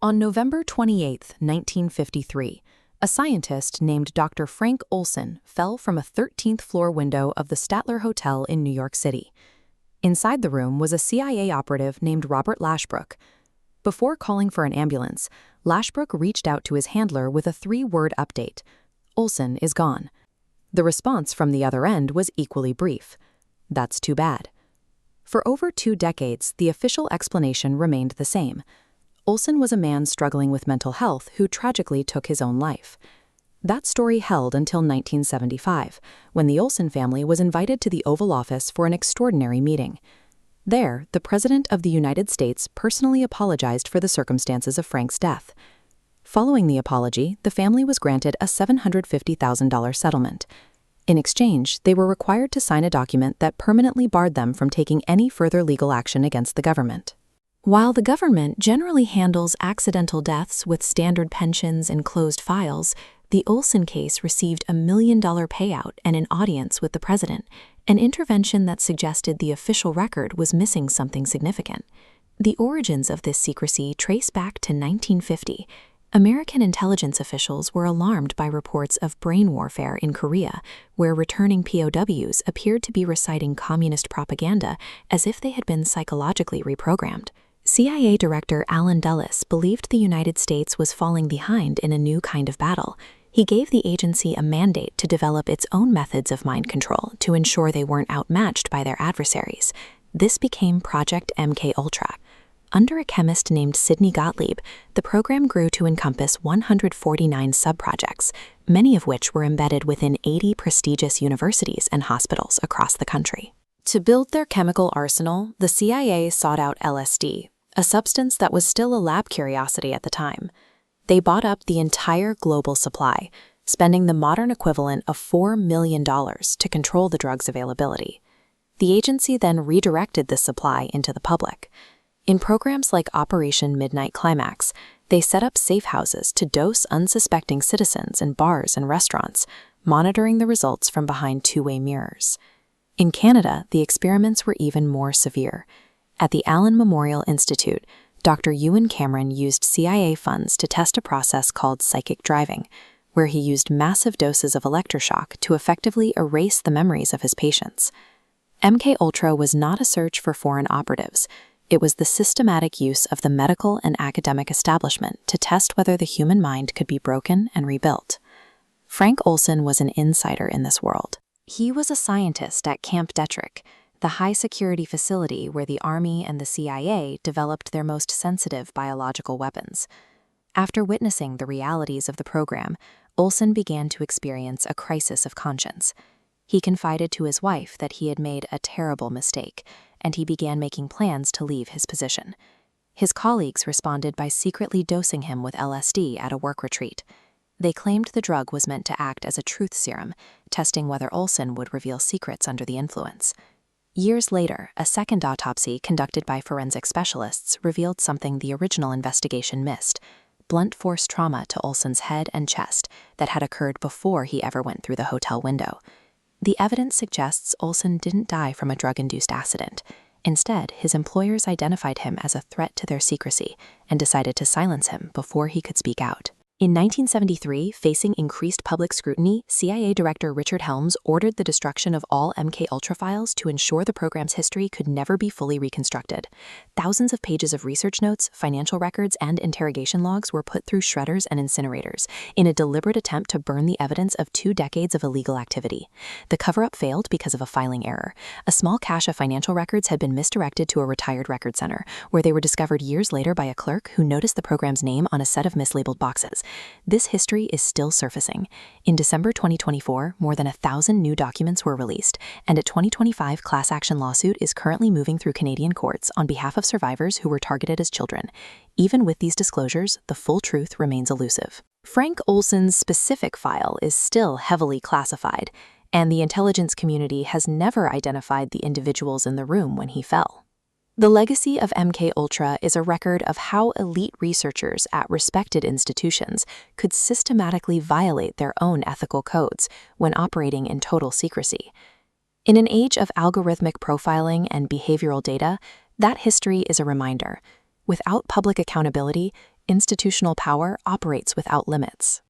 On November 28, 1953, a scientist named Dr. Frank Olson fell from a 13th floor window of the Statler Hotel in New York City. Inside the room was a CIA operative named Robert Lashbrook. Before calling for an ambulance, Lashbrook reached out to his handler with a 3-word update: "Olson is gone." The response from the other end was equally brief: "That's too bad." For over 2 decades, the official explanation remained the same. Olson was a man struggling with mental health who tragically took his own life. That story held until 1975, when the Olson family was invited to the Oval Office for an extraordinary meeting. There, the President of the United States personally apologized for the circumstances of Frank's death. Following the apology, the family was granted a $750,000 settlement. In exchange, they were required to sign a document that permanently barred them from taking any further legal action against the government. While the government generally handles accidental deaths with standard pensions and closed files, the Olson case received a $1 million payout and an audience with the president, an intervention that suggested the official record was missing something significant. The origins of this secrecy trace back to 1950. American intelligence officials were alarmed by reports of brain warfare in Korea, where returning POWs appeared to be reciting communist propaganda as if they had been psychologically reprogrammed. CIA Director Allen Dulles believed the United States was falling behind in a new kind of battle. He gave the agency a mandate to develop its own methods of mind control to ensure they weren't outmatched by their adversaries. This became Project MKUltra. Under a chemist named Sidney Gottlieb, the program grew to encompass 149 subprojects, many of which were embedded within 80 prestigious universities and hospitals across the country. To build their chemical arsenal, the CIA sought out LSD, a substance that was still a lab curiosity at the time. They bought up the entire global supply, spending the modern equivalent of $4 million to control the drug's availability. The agency then redirected this supply into the public. In programs like Operation Midnight Climax, they set up safe houses to dose unsuspecting citizens in bars and restaurants, monitoring the results from behind two-way mirrors. In Canada, the experiments were even more severe. At the Allen Memorial Institute, Dr. Ewen Cameron used CIA funds to test a process called psychic driving, where he used massive doses of electroshock to effectively erase the memories of his patients. MKUltra was not a search for foreign operatives. It was the systematic use of the medical and academic establishment to test whether the human mind could be broken and rebuilt. Frank Olson was an insider in this world. He was a scientist at Camp Detrick, the high-security facility where the Army and the CIA developed their most sensitive biological weapons. After witnessing the realities of the program, Olson began to experience a crisis of conscience. He confided to his wife that he had made a terrible mistake, and he began making plans to leave his position. His colleagues responded by secretly dosing him with LSD at a work retreat. They claimed the drug was meant to act as a truth serum, testing whether Olson would reveal secrets under the influence. Years later, a second autopsy conducted by forensic specialists revealed something the original investigation missed: blunt force trauma to Olson's head and chest that had occurred before he ever went through the hotel window. The evidence suggests Olson didn't die from a drug-induced accident. Instead, his employers identified him as a threat to their secrecy and decided to silence him before he could speak out. In 1973, facing increased public scrutiny, CIA Director Richard Helms ordered the destruction of all MKUltra files to ensure the program's history could never be fully reconstructed. Thousands of pages of research notes, financial records, and interrogation logs were put through shredders and incinerators in a deliberate attempt to burn the evidence of 2 decades of illegal activity. The cover-up failed because of a filing error. A small cache of financial records had been misdirected to a retired record center, where they were discovered years later by a clerk who noticed the program's name on a set of mislabeled boxes. This history is still surfacing. In December 2024, more than 1,000 new documents were released, and a 2025 class action lawsuit is currently moving through Canadian courts on behalf of survivors who were targeted as children. Even with these disclosures, the full truth remains elusive. Frank Olson's specific file is still heavily classified, and the intelligence community has never identified the individuals in the room when he fell. The legacy of MKUltra is a record of how elite researchers at respected institutions could systematically violate their own ethical codes when operating in total secrecy. In an age of algorithmic profiling and behavioral data, that history is a reminder. Without public accountability, institutional power operates without limits.